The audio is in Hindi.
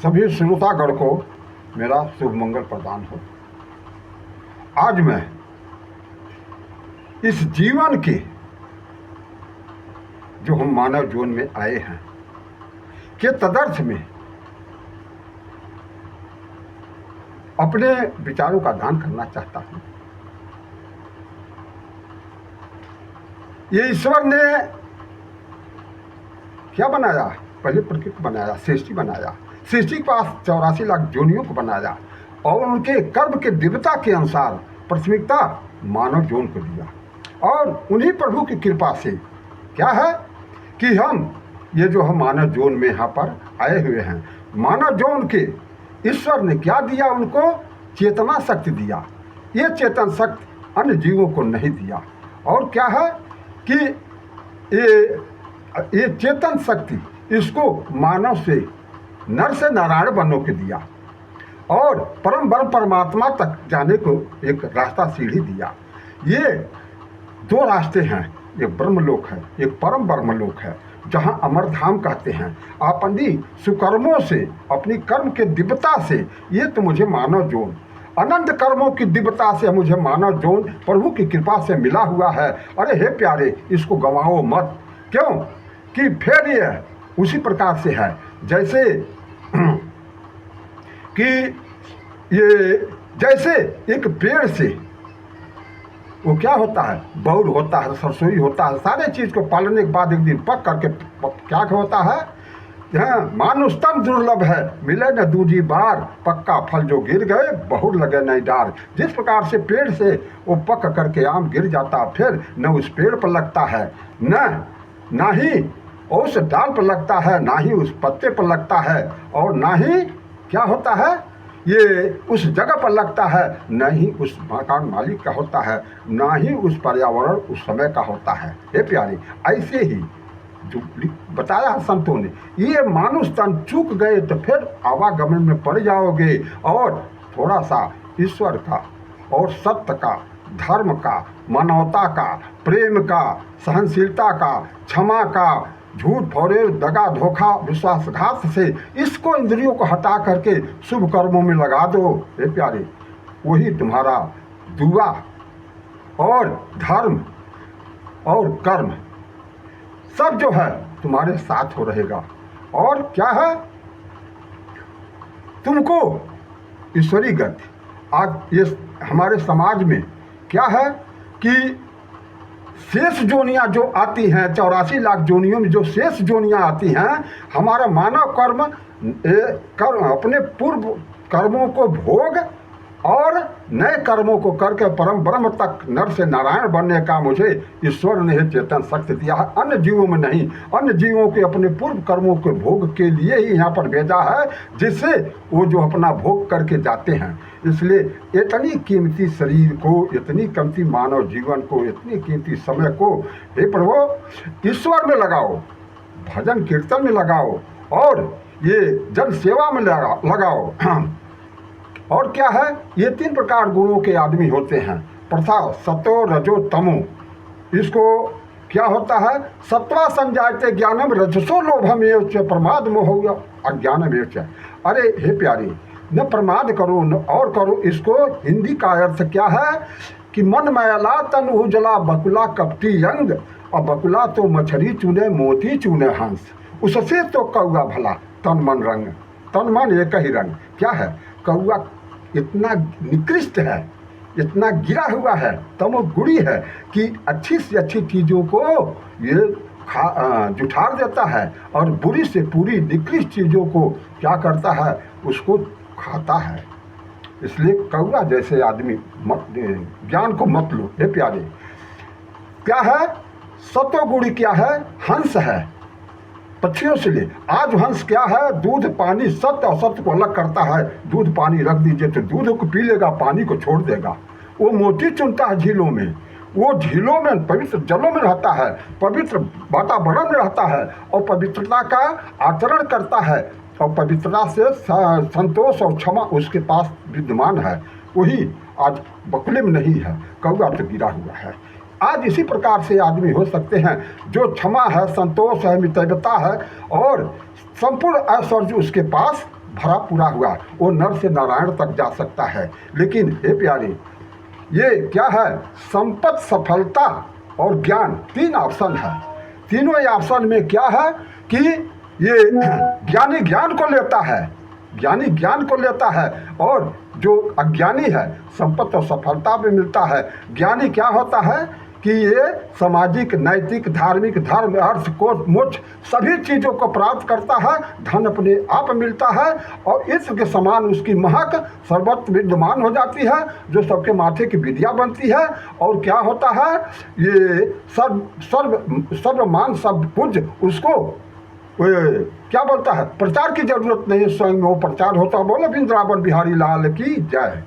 सभी श्रोतागण को मेरा शुभ मंगल प्रदान हो। आज मैं इस जीवन के जो हम मानव जीवन में आए हैं के तदर्थ में अपने विचारों का दान करना चाहता हूँ। ये ईश्वर ने क्या बनाया? पहले प्रकृति बनाया, सृष्टि बनाया, सृष्टि के पास 84 लाख जोनियों को बनाया और उनके कर्म के दिव्यता के अनुसार प्राथमिकता मानव जीवन को दिया। और उन्हीं प्रभु की कृपा से क्या है कि हम ये जो हम मानव जीवन में यहाँ पर आए हुए हैं, मानव जीवन के ईश्वर ने क्या दिया? उनको चेतना शक्ति दिया। ये चेतन शक्ति अन्य जीवों को नहीं दिया। और क्या है कि ये चेतन शक्ति इसको मानव से, नर से नारायण बनने के दिया और परम ब्रह्म परमात्मा तक जाने को एक रास्ता सीढ़ी दिया। ये दो रास्ते हैं, एक ब्रह्मलोक है, एक परम ब्रह्मलोक है, जहाँ अमरधाम कहते हैं। अपनी सुकर्मों से, अपनी कर्म के दिव्यता से ये तो मुझे मानव जीवन, अनंत कर्मों की दिव्यता से मुझे मानव जीवन प्रभु की कृपा से मिला हुआ है। अरे हे प्यारे, इसको गंवाओ मत। क्यों कि फिर ये उसी प्रकार से है जैसे कि ये जैसे एक पेड़ से वो क्या होता है? बौर होता है, सरसोई होता है, सारे चीज़ को पालने के बाद एक दिन पक करके क्या होता है? मानुस्तम दुर्लभ है, मिले न दूजी बार, पक्का फल जो गिर गए बहुत लगे नहीं डार। जिस प्रकार से पेड़ से वो पक करके आम गिर जाता, फिर न उस पेड़ पर लगता है, ना ही उस डाल पर लगता है, ना ही उस पत्ते पर लगता है, और ना ही क्या होता है ये उस जगह पर लगता है, न ही उस मकान मालिक का होता है, ना ही उस पर्यावरण उस समय का होता है। हे प्यारे, ऐसे ही जो बताया है संतों ने, ये मानुष तन चूक गए तो फिर आवागमन में पड़ जाओगे और थोड़ा सा ईश्वर का और सत्य का, धर्म का, मानवता का, प्रेम का, सहनशीलता का, क्षमा का, झूठ फौरे, दगा धोखा, विश्वासघात से इसको, इंद्रियों को हटा करके शुभ कर्मों में लगा दो। हे प्यारे, वही तुम्हारा दुआ और धर्म और कर्म सब जो है तुम्हारे साथ हो रहेगा। और क्या है? तुमको ईश्वरी गति। आज ये हमारे समाज में क्या है कि शेष जोनियाँ जो आती हैं, 84 लाख जोनियों में जो शेष जोनियाँ आती हैं, हमारा मानव कर्म अपने पूर्व कर्मों को भोग और नए कर्मों को करके परम ब्रह्म तक, नर से नारायण बनने का मुझे ईश्वर ने चेतन शक्ति दिया है। अन्य जीवों में नहीं, अन्य जीवों के अपने पूर्व कर्मों के भोग के लिए ही यहाँ पर भेजा है, जिससे वो जो अपना भोग करके जाते हैं। इसलिए इतनी कीमती शरीर को, इतनी कीमती मानव जीवन को, इतनी कीमती समय को हे प्रभु ईश्वर में लगाओ, भजन कीर्तन में लगाओ और ये जन सेवा में लगाओ। और क्या है? ये 3 प्रकार गुणों के आदमी होते हैं, प्रथा, सतो, रजो, तमो। इसको क्या होता है? सत्वा संजायते ज्ञानम, रजसो लोभम एव च प्रमाद मोह अज्ञानम एव च। अरे हे प्यारी, न प्रमाद करो न और करो। इसको हिंदी का अर्थ क्या है कि मन मैला तन उजला, बकुला कपटी अंग, और बकुला तो मछली चुने, मोती चुने हंस, उससे तो कौआ भला तन मन रंग। तन मन एक ही रंग। क्या है? कौआ इतना निकृष्ट है, इतना गिरा हुआ है, तमोगुणी है कि अच्छी से अच्छी चीज़ों को ये जुठार देता है और बुरी से पूरी निकृष्ट चीज़ों को क्या करता है? उसको खाता है। इसलिए कौआ जैसे आदमी ज्ञान को मत लो। हे प्यारे, क्या है? सतोगुणी क्या है? हंस है, पक्षियों से ले। आज हंस क्या है? दूध पानी, सत्य और सत्य को अलग करता है। दूध पानी रख दीजिए तो दूध को पी लेगा, पानी को छोड़ देगा। वो मोती चुनता है झीलों में, वो झीलों में पवित्र जलों में रहता है, पवित्र वातावरण में रहता है और पवित्रता का आचरण करता है और पवित्रता से संतोष और क्षमा उसके पास विद्यमान है। वही आज बकुले में नहीं है, कौआ तो गिरा हुआ है। आज इसी प्रकार से आदमी हो सकते हैं जो क्षमा है, संतोष है, मितव्यता है और संपूर्ण ऐश्वर्य उसके पास भरा पूरा हुआ, वो नर से नारायण तक जा सकता है। लेकिन हे प्यारी, ये क्या है, संपत्ति, सफलता और ज्ञान, 3 ऑप्शन है। तीनों ही ऑप्शन में क्या है कि ये ज्ञानी ज्ञान को लेता है, ज्ञानी ज्ञान को लेता है, और जो अज्ञानी है संपत्ति और सफलता भी मिलता है। ज्ञानी क्या होता है कि ये सामाजिक, नैतिक, धार्मिक, धर्म, अर्थ, कोष, मोक्ष सभी चीज़ों को प्राप्त करता है, धन अपने आप मिलता है, और इसके समान उसकी महक सर्वत्र विद्यमान हो जाती है, जो सबके माथे की विद्या बनती है। और क्या होता है, ये सर्व मान, सब पूज्य, उसको क्या बोलता है, प्रचार की जरूरत नहीं है, स्वयं वो प्रचार होता है। बोले वृंदावन बिहारी लाल की जय।